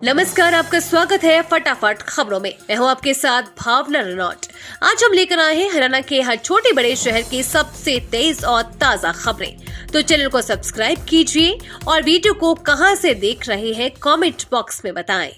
नमस्कार, आपका स्वागत है फटाफट खबरों में। मैं हूं आपके साथ भावना रनौट। आज हम लेकर आए हैं हरियाणा के हर छोटे बड़े शहर की सबसे तेज और ताजा खबरें। तो चैनल को सब्सक्राइब कीजिए और वीडियो को कहां से देख रहे हैं कमेंट बॉक्स में बताएं।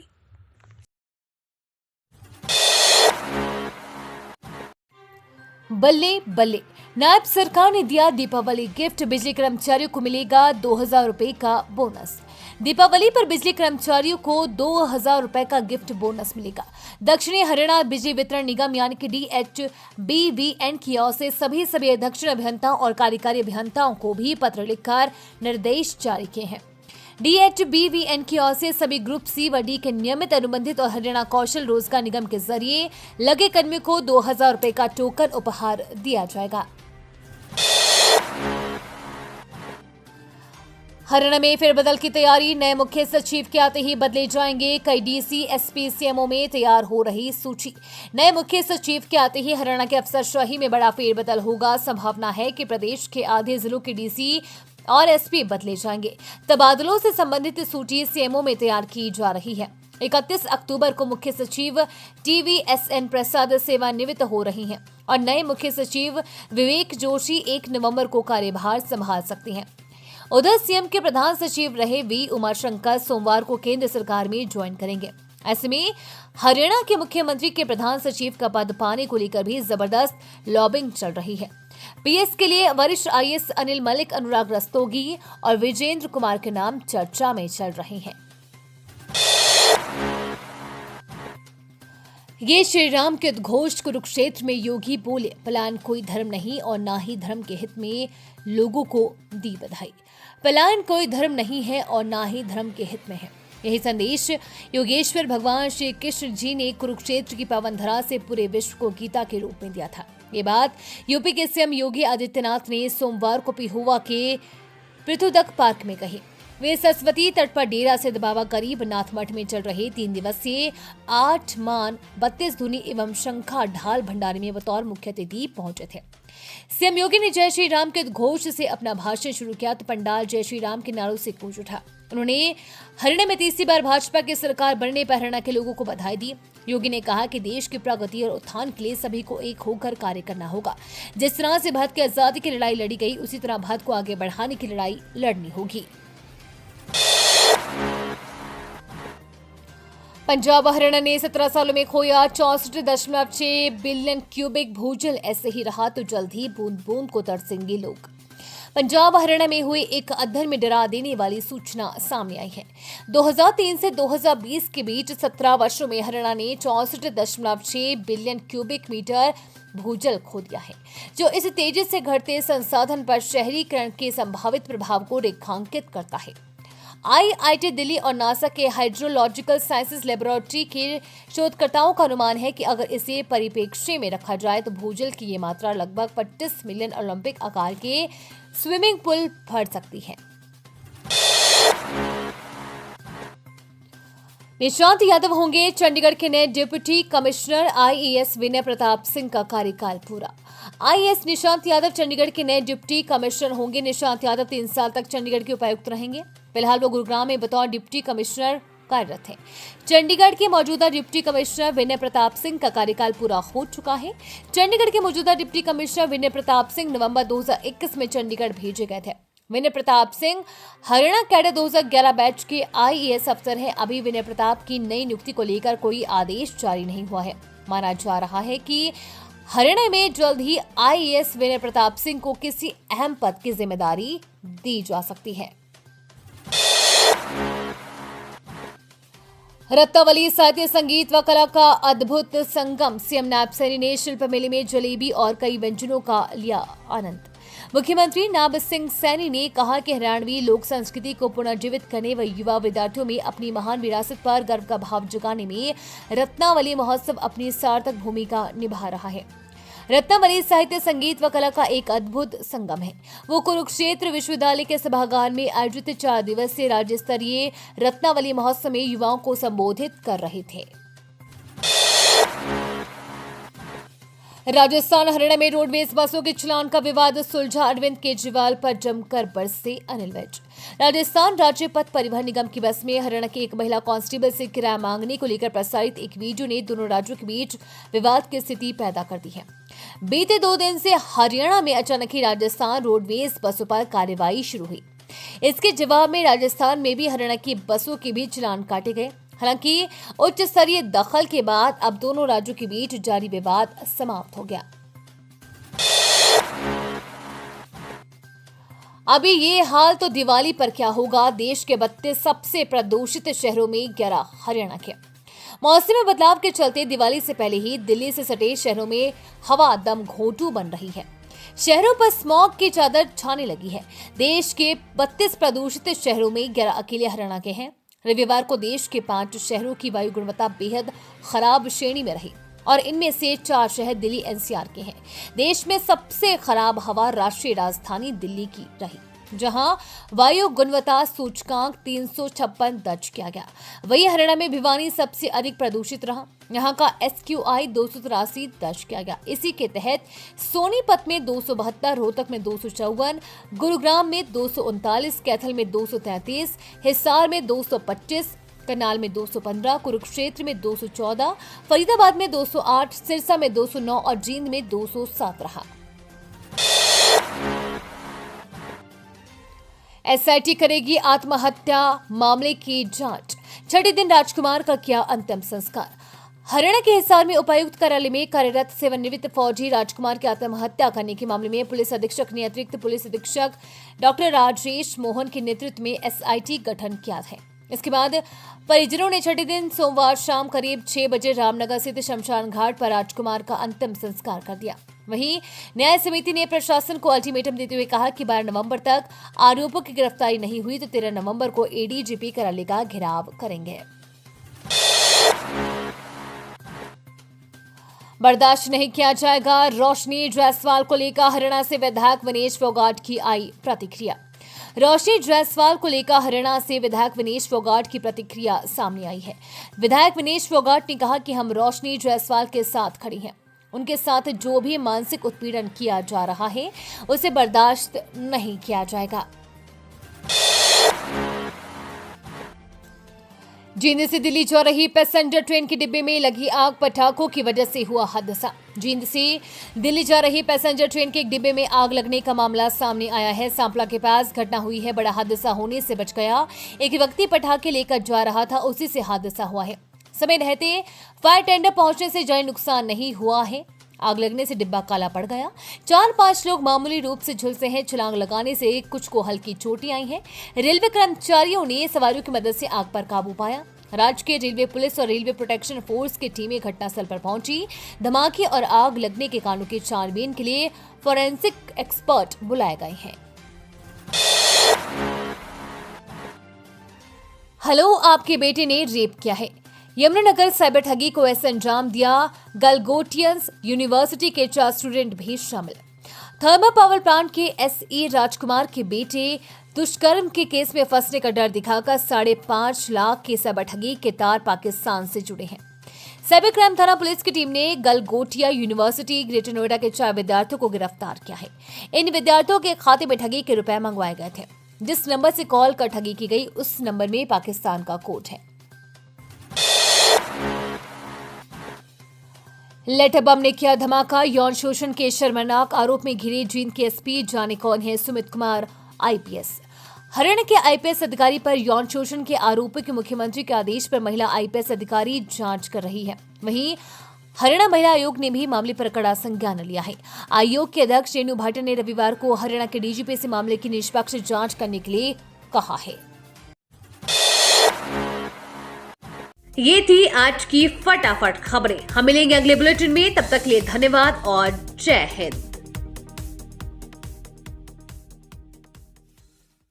बल्ले बल्ले, नायब सरकार ने दिया दीपावली गिफ्ट। बिजली कर्मचारियों को मिलेगा 2000 रुपए का बोनस। दीपावली पर बिजली कर्मचारियों को 2000 रुपए का गिफ्ट बोनस मिलेगा। दक्षिणी हरियाणा बिजली वितरण निगम यानी कि DHBVN की ओर से सभी दक्षिण अभियंताओं और कार्यकारी अभियंताओं को भी पत्र लिखकर निर्देश जारी किए हैं। DHBVN की ओर से सभी ग्रुप C व D के नियमित अनुबंधित और हरियाणा कौशल रोजगार निगम के जरिए लगे कर्मियों को 2000 रुपए का टोकन उपहार दिया जाएगा। हरियाणा में फेरबदल की तैयारी। नए मुख्य सचिव के आते ही बदले जाएंगे कई DC, SP, CMO में तैयार हो रही सूची। नए मुख्य सचिव के आते ही हरियाणा के अफसरशाही में बड़ा फेरबदल होगा। संभावना है कि प्रदेश के आधे जिलों के DC और SP बदले जाएंगे। तबादलों से संबंधित सूची CMO में तैयार की जा रही है। 31 अक्टूबर को मुख्य सचिव TVSN प्रसाद सेवानिवृत्त हो रही हैं और नए मुख्य सचिव विवेक जोशी 1 नवंबर को कार्यभार संभाल सकते हैं। उधर सीएम के प्रधान सचिव रहे V उमाशंकर सोमवार को केंद्र सरकार में ज्वाइन करेंगे। ऐसे में हरियाणा के मुख्यमंत्री के प्रधान सचिव का पद पाने को लेकर भी जबरदस्त लॉबिंग चल रही है। PS के लिए वरिष्ठ IAS अनिल मलिक, अनुराग रस्तोगी और विजेंद्र कुमार के नाम चर्चा में चल रहे हैं। ये श्री राम के उद्घोष कुरुक्षेत्र में योगी बोले, पलायन कोई धर्म नहीं और ना ही धर्म के हित में, लोगों को दी बधाई। पलायन कोई धर्म नहीं है और ना ही धर्म के हित में है। यही संदेश योगेश्वर भगवान श्री कृष्ण जी ने कुरुक्षेत्र की पावन धरा से पूरे विश्व को गीता के रूप में दिया था। ये बात यूपी के CM योगी आदित्यनाथ ने सोमवार को पिहोवा के पृथुदक पार्क में कही। वे सरस्वती तट पर डेरा से बाबा गरीबनाथ मठ में चल रहे 3 दिवसीय 8 मान 32 धुनी एवं शंखा ढाल भंडारे में बतौर मुख्य अतिथि पहुंचे थे। CM योगी ने जय श्री राम के उद्घोष से अपना भाषण शुरू किया तो पंडाल जय श्री राम के नारों से गूंज उठा। उन्होंने हरियाणा में तीसरी बार भाजपा की सरकार बनने पर हरियाणा के लोगों को बधाई दी। योगी ने कहा कि देश की प्रगति और उत्थान के लिए सभी को एक होकर कार्य करना होगा। जिस तरह से भारत की आजादी की लड़ाई लड़ी गई, उसी तरह भारत को आगे बढ़ाने की लड़ाई लड़नी होगी। पंजाब व हरियाणा ने 17 सालों में खोया 64.6 बिलियन क्यूबिक भूजल। ऐसे ही रहा तो जल्द ही बूंद बूंद को तरसेंगे लोग। पंजाब व हरियाणा में हुए एक अध्ययन में डरा देने वाली सूचना सामने आई है। 2003 से 2020 के बीच 17 वर्षों में हरियाणा ने 64.6 बिलियन क्यूबिक मीटर भूजल खो दिया है, जो इस तेजी से घटते संसाधन पर शहरीकरण के संभावित प्रभाव को रेखांकित करता है। IIT दिल्ली और नासा के हाइड्रोलॉजिकल साइंसेज लेबोरेटरी के शोधकर्ताओं का अनुमान है कि अगर इसे परिप्रेक्ष्य में रखा जाए तो भूजल की ये मात्रा लगभग 25 मिलियन ओलंपिक आकार के स्विमिंग पूल भर सकती है। निशांत यादव होंगे चंडीगढ़ के नए डिप्टी कमिश्नर। IAS विनय प्रताप सिंह का कार्यकाल पूरा। IAS निशांत यादव चंडीगढ़ के नए डिप्टी कमिश्नर होंगे। निशांत यादव 3 साल तक चंडीगढ़ के उपायुक्त रहेंगे। फिलहाल वो गुरुग्राम में बतौर डिप्टी कमिश्नर कार्यरत हैं। चंडीगढ़ के मौजूदा डिप्टी कमिश्नर विनय प्रताप सिंह का कार्यकाल पूरा हो चुका है। चंडीगढ़ के मौजूदा डिप्टी कमिश्नर विनय प्रताप सिंह नवंबर 2021 में चंडीगढ़ भेजे गए थे। विनय प्रताप सिंह हरियाणा कैडर 2011 बैच के IAS अफसर हैं। अभी विनय प्रताप की नई नियुक्ति को लेकर कोई आदेश जारी नहीं हुआ है। माना जा रहा है कि हरियाणा में जल्द ही IAS विनय प्रताप सिंह को किसी अहम पद की जिम्मेदारी दी जा सकती है। रत्नावली साहित्य, संगीत व कला का अद्भुत संगम। CM नायब सैनी ने शिल्प मेले में जलेबी और कई व्यंजनों का लिया आनंद। मुख्यमंत्री नायब सिंह सैनी ने कहा कि हरियाणवी लोक संस्कृति को पुनर्जीवित करने व युवा विद्यार्थियों में अपनी महान विरासत पर गर्व का भाव जगाने में रत्नावली महोत्सव अपनी सार्थक भूमिका निभा रहा है। रत्नावली साहित्य, संगीत व कला का एक अद्भुत संगम है। वो कुरुक्षेत्र विश्वविद्यालय के सभागार में आयोजित 4 दिवसीय राज्य स्तरीय रत्नावली महोत्सव में युवाओं को संबोधित कर रहे थे। राजस्थान हरियाणा में रोडवेज बसों के चलान का विवाद सुलझा, अरविंद केजरीवाल पर जमकर बरसे अनिल विज। राजस्थान राज्य पथ परिवहन निगम की बस में हरियाणा की एक महिला कांस्टेबल से किराया मांगने को लेकर प्रसारित एक वीडियो ने दोनों राज्यों के बीच विवाद की स्थिति पैदा कर दी है। बीते 2 दिन से हरियाणा में अचानक ही राजस्थान रोडवेज बसों पर कार्रवाई शुरू हुई। इसके जवाब में राजस्थान में भी हरियाणा की बसों के भी चलान काटे गए। हालांकि उच्च स्तरीय दखल के बाद अब दोनों राज्यों के बीच जारी विवाद समाप्त हो गया। अभी ये हाल तो दिवाली पर क्या होगा। देश के 32 सबसे प्रदूषित शहरों में 11 हरियाणा के। मौसम में बदलाव के चलते दिवाली से पहले ही दिल्ली से सटे शहरों में हवा दम घोंटू बन रही है। शहरों पर स्मॉग की चादर छाने लगी है। देश के 32 प्रदूषित शहरों में 11 अकेले हरियाणा के हैं। रविवार को देश के 5 शहरों की वायु गुणवत्ता बेहद खराब श्रेणी में रही और इनमें से 4 शहर दिल्ली एनसीआर के हैं। देश में सबसे खराब हवा राष्ट्रीय राजधानी दिल्ली की रही, जहां वायु गुणवत्ता सूचकांक 356 दर्ज किया गया। वहीं हरियाणा में भिवानी सबसे अधिक प्रदूषित रहा। यहां का SQI 283 दर्ज किया गया। इसी के तहत सोनीपत में 272, रोहतक में 254, गुरुग्राम में 239, कैथल में 233, हिसार में 225, करनाल में 215, कुरुक्षेत्र में 214, फरीदाबाद में 208, सिरसा में 209 और जींद में 207 रहा। SIT करेगी आत्महत्या मामले की जांच। छठे दिन राजकुमार का किया अंतिम संस्कार। हरियाणा के हिसार में उपायुक्त कार्यालय में कार्यरत सेवानिवृत्त फौजी राजकुमार की आत्महत्या करने के मामले में पुलिस अधीक्षक ने अतिरिक्त पुलिस अधीक्षक डॉक्टर राजेश मोहन के नेतृत्व में SIT गठन किया है। इसके बाद परिजनों ने छठे दिन सोमवार शाम करीब 6 बजे रामनगर स्थित शमशान घाट पर राजकुमार का अंतिम संस्कार कर दिया। वहीं न्याय समिति ने प्रशासन को अल्टीमेटम देते हुए कहा कि 12 नवंबर तक आरोपियों की गिरफ्तारी नहीं हुई तो 13 नवंबर को ADGP कार्यालय का घेराव करेंगे। बर्दाश्त नहीं किया जाएगा। रोशनी जायसवाल को लेकर हरियाणा से विधायक विनेश फोगाट की आई प्रतिक्रिया। रोशनी जायसवाल को लेकर हरियाणा से विधायक विनेश फोगाट की प्रतिक्रिया सामने आई है। विधायक विनेश फोगाट ने कहा कि हम रोशनी जायसवाल के साथ खड़ी हैं। उनके साथ जो भी मानसिक उत्पीड़न किया जा रहा है उसे बर्दाश्त नहीं किया जाएगा। जींद से दिल्ली जा रही पैसेंजर ट्रेन के डिब्बे में लगी आग, पटाखों की वजह से हुआ हादसा। जींद से दिल्ली जा रही पैसेंजर ट्रेन के एक डिब्बे में आग लगने का मामला सामने आया है। सांपला के पास घटना हुई है। बड़ा हादसा होने से बच गया। एक व्यक्ति पटाखे लेकर जा रहा था, उसी से हादसा हुआ है। समय रहते फायर टेंडर पहुंचने से जान नुकसान नहीं हुआ है। आग लगने से डिब्बा काला पड़ गया। 4-5 लोग मामूली रूप से झुलसे हैं। छलांग लगाने से कुछ को हल्की चोटें आई हैं। रेलवे कर्मचारियों ने सवारियों की मदद से आग पर काबू पाया। राज्य रेलवे पुलिस और रेलवे प्रोटेक्शन फोर्स की टीमें घटनास्थल पर पहुंची। धमाके और आग लगने के कारणों की छानबीन के लिए फोरेंसिक एक्सपर्ट बुलाए गए हैं। हेलो, आपके बेटे ने रेप किया है। यमुनानगर साइबर ठगी को ऐसे अंजाम दिया। गलगोटियंस यूनिवर्सिटी के 4 स्टूडेंट भी शामिल। थर्मल पावर प्लांट के SE राजकुमार के बेटे दुष्कर्म के केस में फंसने का डर दिखाकर 5.5 लाख की साइबर ठगी के तार पाकिस्तान से जुड़े हैं। साइबर क्राइम थाना पुलिस की टीम ने गलगोटिया यूनिवर्सिटी ग्रेटर नोएडा के 4 विद्यार्थियों को गिरफ्तार किया है। इन विद्यार्थियों के खाते में ठगी के रुपए मंगवाए गए थे। जिस नंबर से कॉल कर ठगी की गई उस नंबर में पाकिस्तान का कोड है। लेटर बम ने किया धमाका। यौन शोषण के शर्मनाक आरोप में घिरे जींद के SP, जाने कौन है सुमित कुमार IPS। हरियाणा के IPS अधिकारी पर यौन शोषण के आरोपों के मुख्यमंत्री के आदेश पर महिला IPS अधिकारी जांच कर रही है। वहीं हरियाणा महिला आयोग ने भी मामले पर कड़ा संज्ञान लिया है। आयोग के अध्यक्ष रेणु भाटिया ने रविवार को हरियाणा के DGP से मामले की निष्पक्ष जांच करने के लिए कहा है। ये थी आज की फटाफट खबरें। हम मिलेंगे अगले बुलेटिन में। तब तक के लिए धन्यवाद और जय हिंद।